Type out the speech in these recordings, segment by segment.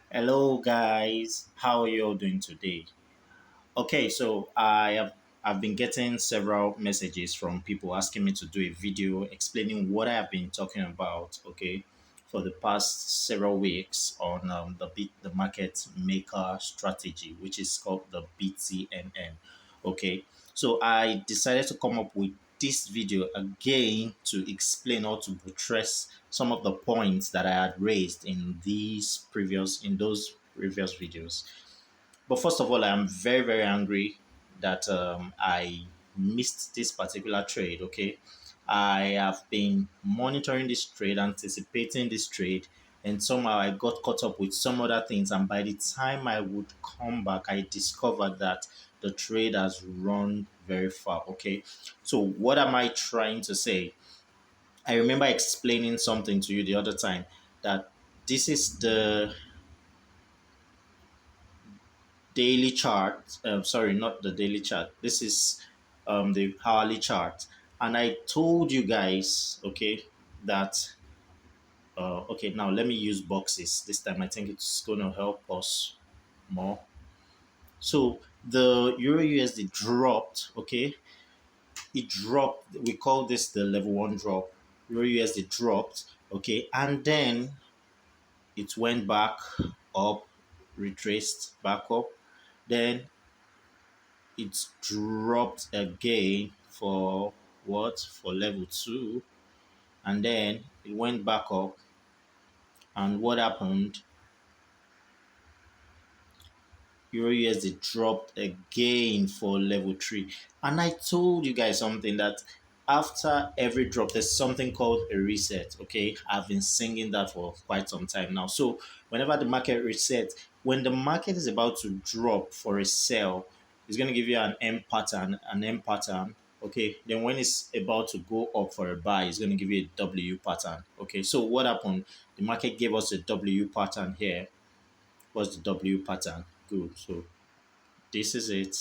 Hello guys, how are you all doing today? Okay, so I've been getting several messages from people asking me to do a video explaining what I have been talking about, okay, for the past several weeks on the market maker strategy, which is called the BTMM. Okay, so I decided to come up with this video again to explain or to buttress some of the points that I had raised in those previous videos. But first of all, I'm very, very angry that I missed this particular trade. Okay. I have been monitoring this trade, anticipating this trade, and somehow I got caught up with some other things. And by the time I would come back, I discovered that the trade has run very far. Okay. So, what am I trying to say? I remember explaining something to you the other time that this is the daily chart. Sorry, not the daily chart. This is the hourly chart. And I told you guys, okay, that okay. Now let me use boxes this time. I think it's going to help us more. So the Euro USD dropped. Okay, it dropped. We call this the level one drop. Euro USD dropped. Okay, and then it went back up, retraced back up. Then it dropped again for what? For level two. And then it went back up. And what happened? Euro USD dropped again for level three. And I told you guys something that after every drop, there's something called a reset. Okay, I've been singing that for quite some time now. So whenever the market resets, when the market is about to drop for a sell, it's going to give you an M pattern. Okay, then when it's about to go up for a buy, it's going to give you a W pattern. Okay, so what happened? The market gave us a W pattern here. What's the W pattern? Good. So this is it.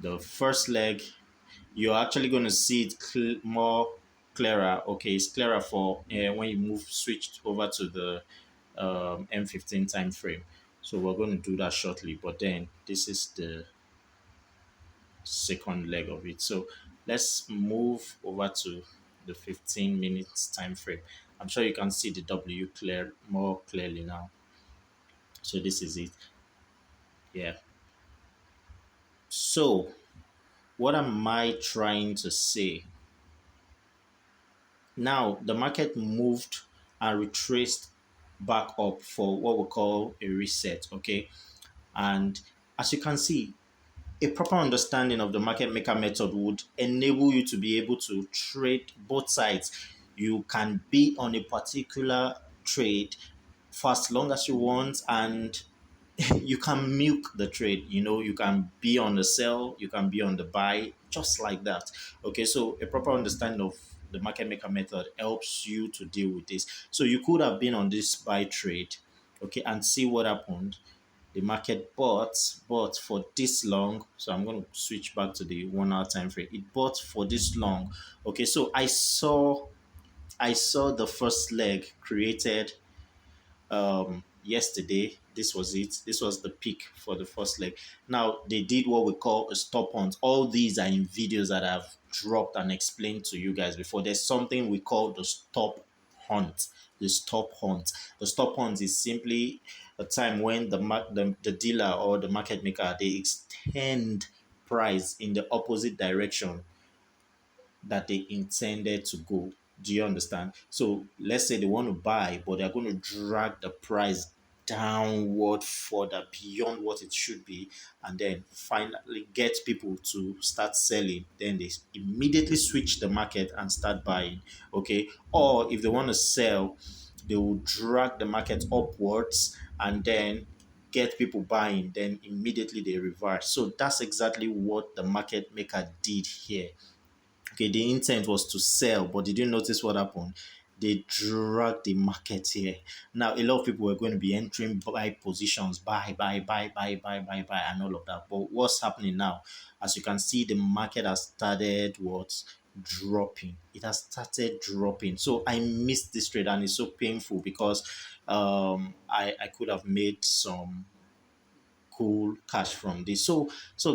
The first leg, you're actually going to see it more clearer. Okay, it's clearer for when you move switched over to the M15 time frame. So we're going to do that shortly. But then this is the second leg of it. So let's move over to the 15 minutes time frame. I'm sure you can see the W more clearly now. So this is it. Yeah. So what am I trying to say? Now, the market moved and retraced back up for what we call a reset, okay? And as you can see, a proper understanding of the market maker method would enable you to be able to trade both sides. You can be on a particular trade for as long as you want, and you can milk the trade. You can be on the sell, you can be on the buy, just like that. Okay, so a proper understanding of the market maker method helps you to deal with this. So you could have been on this buy trade, okay, and see what happened. The market bought for this long. So I'm going to switch back to the 1 hour time frame. It bought for this long. Okay, so I saw the first leg created yesterday. This was it. This was the peak for the first leg. Now they did what we call a stop hunt. All these are in videos that I've dropped and explained to you guys before. There's something we call the stop hunt. The stop hunt. The stop hunt is simply a time when the dealer or the market maker, they extend price in the opposite direction that they intended to go. Do you understand? So let's say they want to buy, but they're going to drag the price downward further beyond what it should be, and then finally get people to start selling. Then they immediately switch the market and start buying. Okay. Or if they want to sell, they will drag the market upwards and then get people buying, then immediately they reverse. So that's exactly what the market maker did here. Okay, the intent was to sell, but did you notice what happened? They dragged the market here. Now, a lot of people were going to be entering buy positions, buy, and all of that. But what's happening now? As you can see, the market has started what? Dropping. It has started dropping. So I missed this trade, and it's so painful because I could have made some cool cash from this. So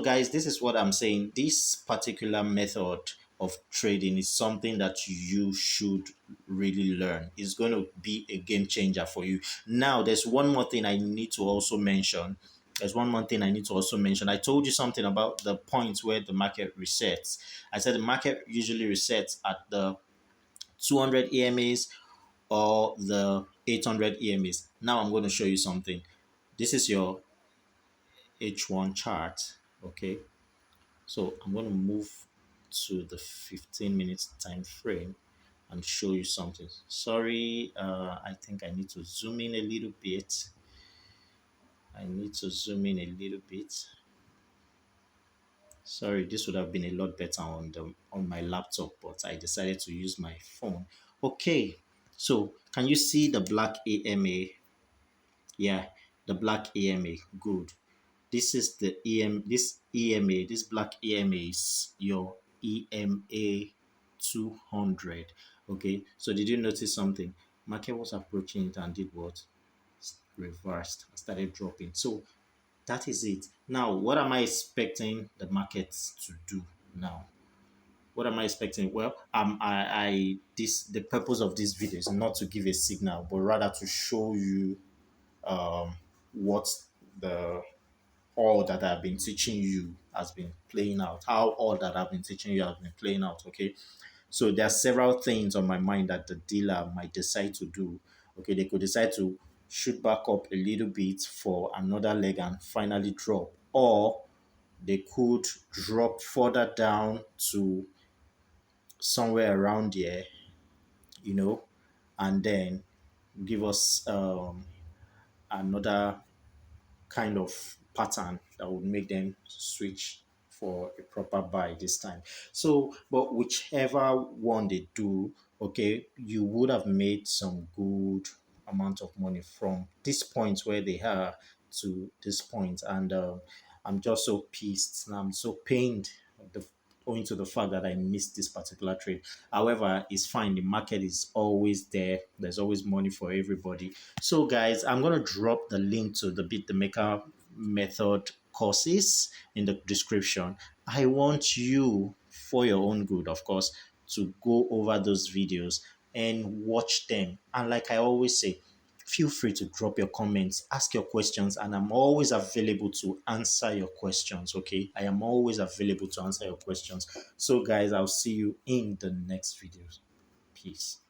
guys, this is what I'm saying. This particular method of trading is something that you should really learn. It's going to be a game changer for you. Now, there's one more thing I need to also mention. I told you something about the points where the market resets. I said the market usually resets at the 200 EMAs or the 800 EMAs. Now I'm going to show you something. This is your H1 chart. Okay, so I'm going to move to the 15 minutes time frame and show you something. Sorry, I think I need to zoom in a little bit. Sorry, this would have been a lot better on the on my laptop, but I decided to use my phone. Okay, so can you see the black AMA? Yeah, the black AMA. Good. This is the this EMA, this black EMA is your EMA 200. Okay, so did you notice something? Market was approaching it and did what? Reversed and started dropping. So that is it. Now, what am I expecting the markets to do now? What am I expecting? Well, this the purpose of this video is not to give a signal, but rather to show you what the all that I've been teaching you has been playing out, how all that I've been teaching you has been playing out. Okay. So there are several things on my mind that the dealer might decide to do. Okay. They could decide to shoot back up a little bit for another leg and finally drop, or they could drop further down to somewhere around here, you know, and then give us another kind of pattern that would make them switch for a proper buy this time. So, but whichever one they do, okay, you would have made some good amount of money from this point where they are to this point. And I'm just so pissed and I'm so pained the, owing to the fact that I missed this particular trade. However, it's fine. The market is always there. There's always money for everybody. So, guys, I'm going to drop the link to the Beat the Maker method courses in the description. I want you, for your own good, of course, to go over those videos and watch them. And like I always say, feel free to drop your comments, ask your questions, and I'm always available to answer your questions. Okay, I am always available to answer your questions. So, guys, I'll see you in the next video. Peace.